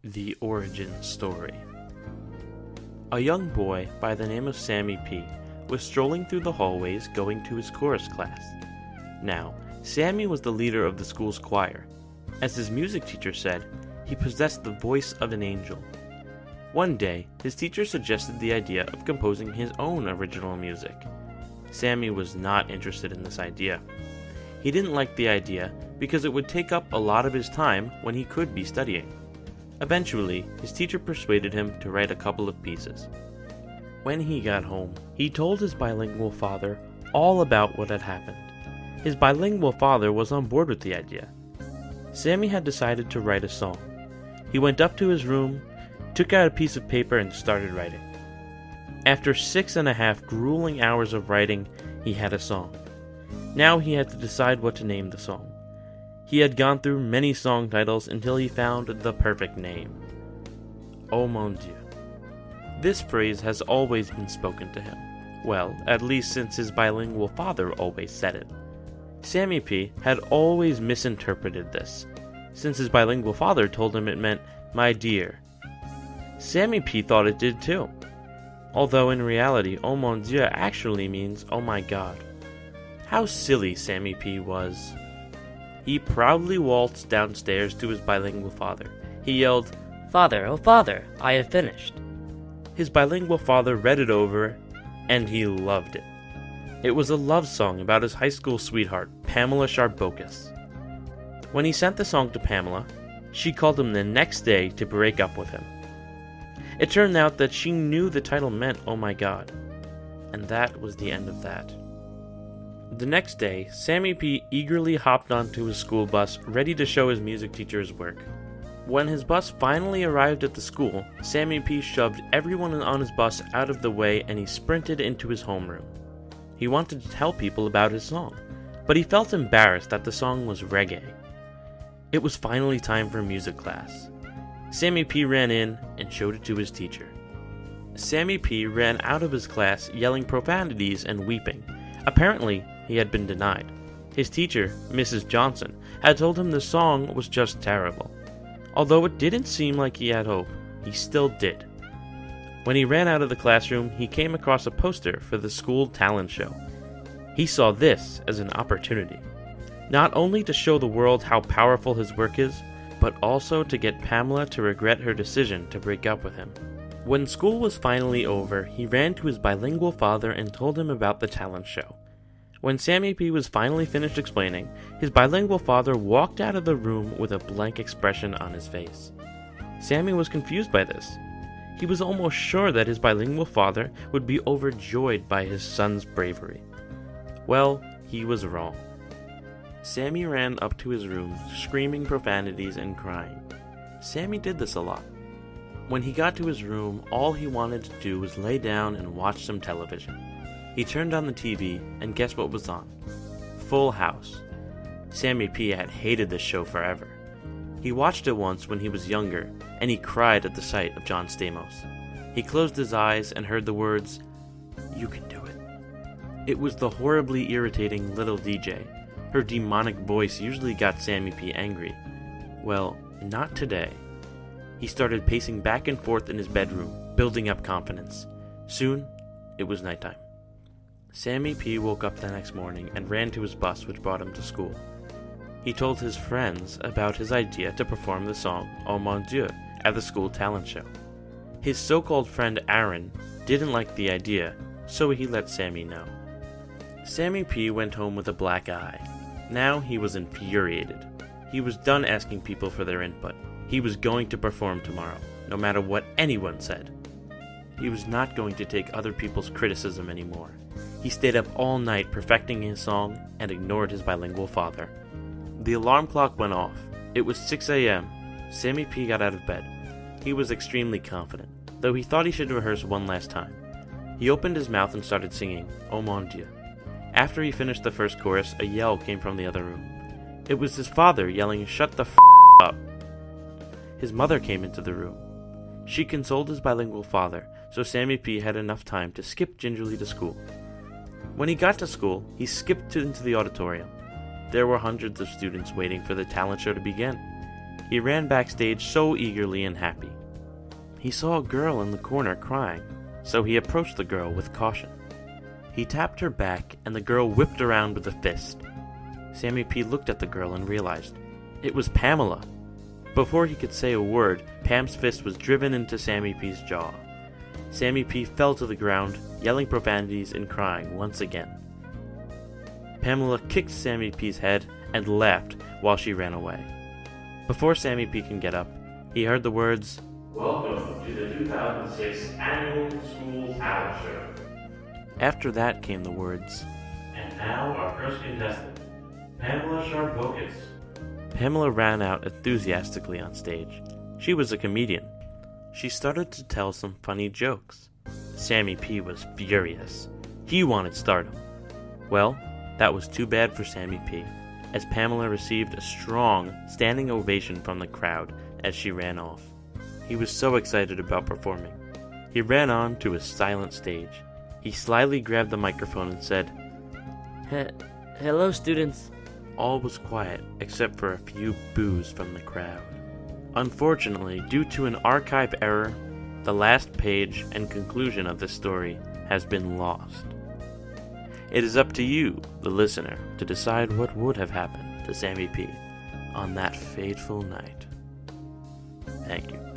The Origin Story. A young boy by the name of Sammy P. was strolling through the hallways going to his chorus class. Now, Sammy was the leader of the school's choir. As his music teacher said, he possessed the voice of an angel. One day, his teacher suggested the idea of composing his own original music. Sammy was not interested in this idea. He didn't like the idea because it would take up a lot of his time when he could be studying. Eventually, his teacher persuaded him to write a couple of pieces. When he got home, he told his bilingual father all about what had happened. His bilingual father was on board with the idea. Sammy had decided to write a song. He went up to his room, took out a piece of paper, and started writing. After 6.5 grueling hours of writing, he had a song. Now he had to decide what to name the song. He had gone through many song titles until he found the perfect name. Oh mon Dieu. This phrase has always been spoken to him. Well, at least since his bilingual father always said it. Sammy P. had always misinterpreted this, since his bilingual father told him it meant my dear. Sammy P. thought it did too, although in reality, oh mon Dieu actually means oh my god. How silly Sammy P. was. He proudly waltzed downstairs to his bilingual father. He yelled, "Father, oh father, I have finished." His bilingual father read it over, and he loved it. It was a love song about his high school sweetheart, Pamela Charbocas. When he sent the song to Pamela, she called him the next day to break up with him. It turned out that she knew the title meant oh my god, and that was the end of that. The next day, Sammy P. eagerly hopped onto his school bus, ready to show his music teacher his work. When his bus finally arrived at the school, Sammy P. shoved everyone on his bus out of the way and he sprinted into his homeroom. He wanted to tell people about his song, but he felt embarrassed that the song was reggae. It was finally time for music class. Sammy P. ran in and showed it to his teacher. Sammy P. ran out of his class yelling profanities and weeping. Apparently, he had been denied. His teacher, Mrs. Johnson, had told him the song was just terrible. Although it didn't seem like he had hope, he still did. When he ran out of the classroom, he came across a poster for the school talent show. He saw this as an opportunity, not only to show the world how powerful his work is, but also to get Pamela to regret her decision to break up with him. When school was finally over, he ran to his bilingual father and told him about the talent show. When Sammy P. was finally finished explaining, his bilingual father walked out of the room with a blank expression on his face. Sammy was confused by this. He was almost sure that his bilingual father would be overjoyed by his son's bravery. Well, he was wrong. Sammy ran up to his room, screaming profanities and crying. Sammy did this a lot. When he got to his room, all he wanted to do was lay down and watch some television. He turned on the TV, and guess what was on? Full House. Sammy P. had hated this show forever. He watched it once when he was younger, and he cried at the sight of John Stamos. He closed his eyes and heard the words, "You can do it." It was the horribly irritating little DJ. Her demonic voice usually got Sammy P. angry. Well, not today. He started pacing back and forth in his bedroom, building up confidence. Soon, it was nighttime. Sammy P. woke up the next morning and ran to his bus, which brought him to school. He told his friends about his idea to perform the song Oh Mon Dieu at the school talent show. His so-called friend Aaron didn't like the idea, so he let Sammy know. Sammy P. went home with a black eye. Now he was infuriated. He was done asking people for their input. He was going to perform tomorrow, no matter what anyone said. He was not going to take other people's criticism anymore. He stayed up all night perfecting his song and ignored his bilingual father. The alarm clock went off. It was 6 a.m. Sammy P. got out of bed. He was extremely confident, though he thought he should rehearse one last time. He opened his mouth and started singing, Oh Mon Dieu. After he finished the first chorus, a yell came from the other room. It was his father yelling, "Shut the up." His mother came into the room. She consoled his bilingual father, so Sammy P. had enough time to skip gingerly to school. When he got to school, he skipped into the auditorium. There were hundreds of students waiting for the talent show to begin. He ran backstage so eagerly and happy. He saw a girl in the corner crying, so he approached the girl with caution. He tapped her back, and the girl whipped around with a fist. Sammy P looked at the girl and realized it was Pamela. Before he could say a word, Pam's fist was driven into Sammy P's jaw. Sammy P fell to the ground, yelling profanities and crying once again. Pamela kicked Sammy P's head and laughed while she ran away. Before Sammy P can get up, he heard the words, "Welcome to the 2006 Annual School Talent Show." After that came the words, "And now our first contestant, Pamela Sharbocus." Pamela ran out enthusiastically on stage. She was a comedian. She started to tell some funny jokes. Sammy P was furious. He wanted stardom. Well, that was too bad for Sammy P, as Pamela received a strong standing ovation from the crowd as she ran off. He was so excited about performing. He ran on to his silent stage. He slyly grabbed the microphone and said, Hello, students. All was quiet except for a few boos from the crowd. Unfortunately, due to an archive error, the last page and conclusion of this story has been lost. It is up to you, the listener, to decide what would have happened to Sammy P on that fateful night. Thank you.